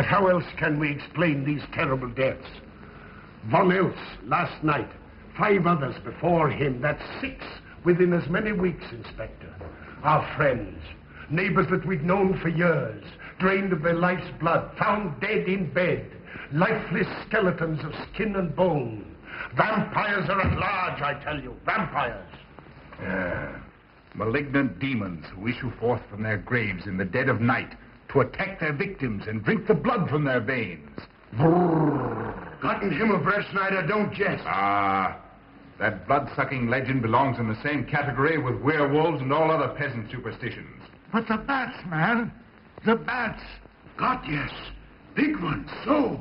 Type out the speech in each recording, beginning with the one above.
But how else can we explain these terrible deaths? Von Else last night, 5 others before him, that's 6 within as many weeks, Inspector. Our friends, neighbors that we'd known for years, drained of their life's blood, found dead in bed, lifeless skeletons of skin and bone. Vampires are at large, I tell you, vampires. Yeah. Malignant demons who issue forth from their graves in the dead of night to attack their victims and drink the blood from their veins. Gotten him of Schneider, don't jest. That blood-sucking legend belongs in the same category with werewolves and all other peasant superstitions. But the bats, man. The bats. God, yes. Big ones, so.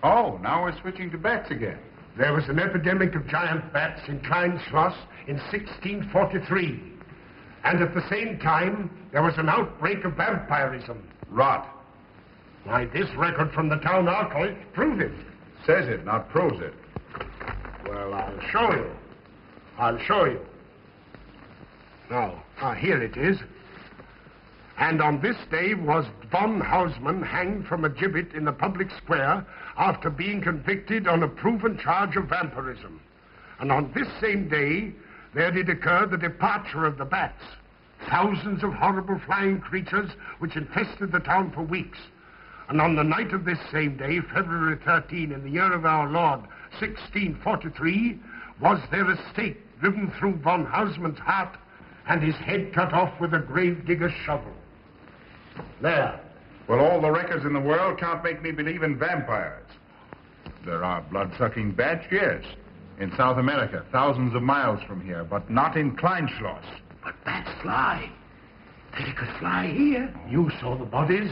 Oh, now we're switching to bats again. There was an epidemic of giant bats in Kleinschloss in 1643. And at the same time, there was an outbreak of vampirism. Rot. Why, this record from the town archive proves it. Says it, not proves it. Well, I'll show you. I'll show you. Now, here it is. And on this day was von Hausmann hanged from a gibbet in the public square after being convicted on a proven charge of vampirism. And on this same day, there did occur the departure of the bats. Thousands of horrible flying creatures which infested the town for weeks. And on the night of this same day, February 13, in the year of our Lord, 1643, was there a stake driven through von Hausmann's heart and his head cut off with a grave digger's shovel. There. Well, all the records in the world can't make me believe in vampires. There are blood-sucking bats, yes. In South America, thousands of miles from here, but not in Kleinschloss. But bats fly. They could fly here. You saw the bodies.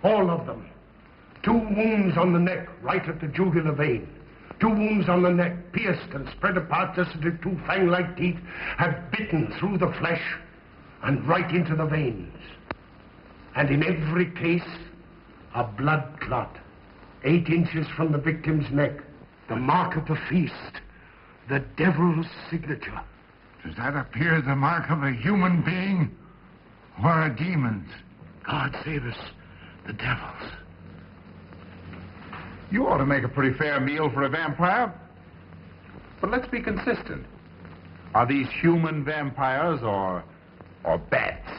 All of them. 2 wounds on the neck, right at the jugular vein. 2 wounds on the neck, pierced and spread apart just as if 2 fang-like teeth had bitten through the flesh and right into the veins. And in every case, a blood clot, 8 inches from the victim's neck. The mark of the feast, the devil's signature. Does that appear the mark of a human being or a demon's? God save us, the devil's. You ought to make a pretty fair meal for a vampire. But let's be consistent. Are these human vampires or bats?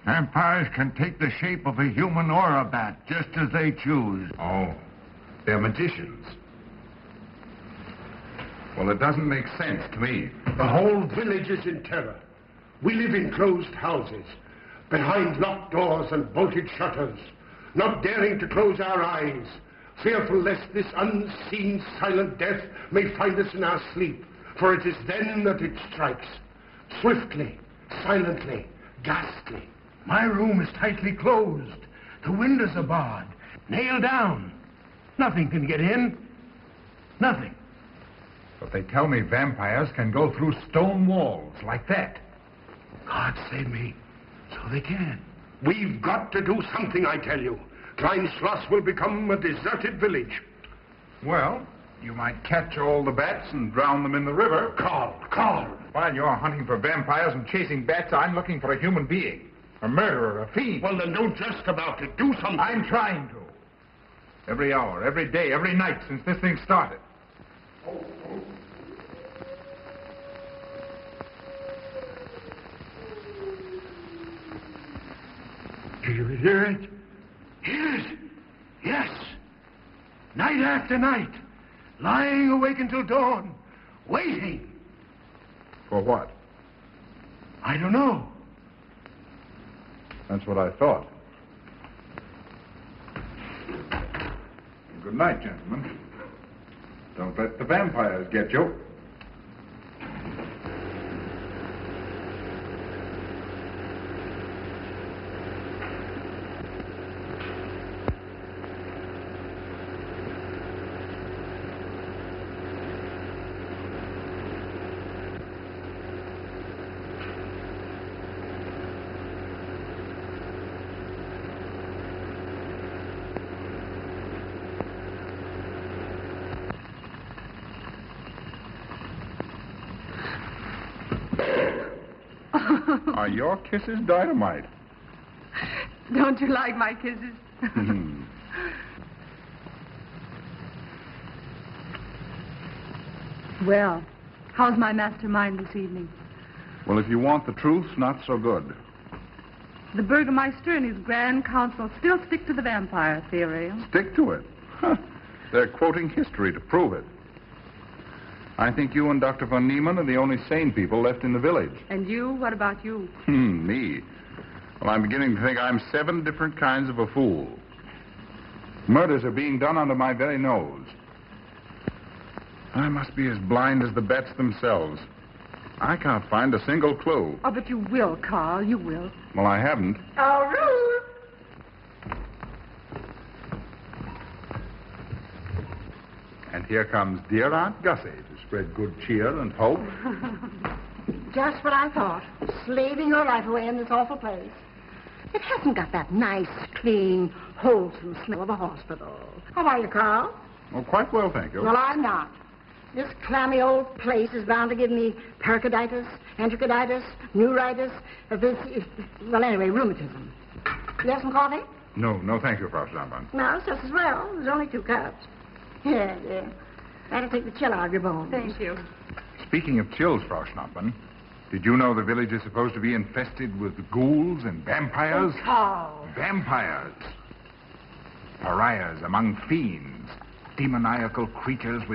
Vampires can take the shape of a human or a bat, just as they choose. Oh, they're magicians. Well, it doesn't make sense to me. The whole village is in terror. We live in closed houses, behind locked doors and bolted shutters, not daring to close our eyes, fearful lest this unseen silent death may find us in our sleep, for it is then that it strikes. Swiftly, silently, ghastly. My room is tightly closed. The windows are barred, nailed down. Nothing can get in. Nothing. But they tell me vampires can go through stone walls like that. God save me. So they can. We've got to do something, I tell you. Kleinschloss will become a deserted village. Well, you might catch all the bats and drown them in the river. Carl. While you're hunting for vampires and chasing bats, I'm looking for a human being. A murderer, a fiend. Well, then don't jest about it. Do something. I'm trying to. Every hour, every day, every night since this thing started. Do you hear it? Hear it? Yes. Night after night. Lying awake until dawn. Waiting. For what? I don't know. That's what I thought. Good night, gentlemen. Don't let the vampires get you. Are your kisses dynamite? Don't you like my kisses? Well, how's my mastermind this evening? Well, if you want the truth, not so good. The Burgermeister and his Grand Council still stick to the vampire theory. Stick to it. Huh. They're quoting history to prove it. I think you and Dr. von Niemann are the only sane people left in the village. And you? What about you? Me? Well, I'm beginning to think I'm 7 different kinds of a fool. Murders are being done under my very nose. I must be as blind as the bats themselves. I can't find a single clue. Oh, but you will, Carl. You will. Well, I haven't. Oh, Ruth! And here comes dear Aunt Gussie to spread good cheer and hope. Just what I thought. Slaving your life away in this awful place. It hasn't got that nice, clean, wholesome smell of a hospital. How are you, Carl? Oh, quite well, thank you. Well, I'm not. This clammy old place is bound to give me pericarditis, enterocolitis, neuritis, well, anyway, rheumatism. You have some coffee? No, thank you, Frau Stammmann. No, it's just as well. There's only 2 cups. Yeah. That'll take the chill out of your bones. Thank you. Speaking of chills, Frau Schnappmann, did you know the village is supposed to be infested with ghouls and vampires? Oh, Carl. Vampires. Pariahs among fiends. Demoniacal creatures with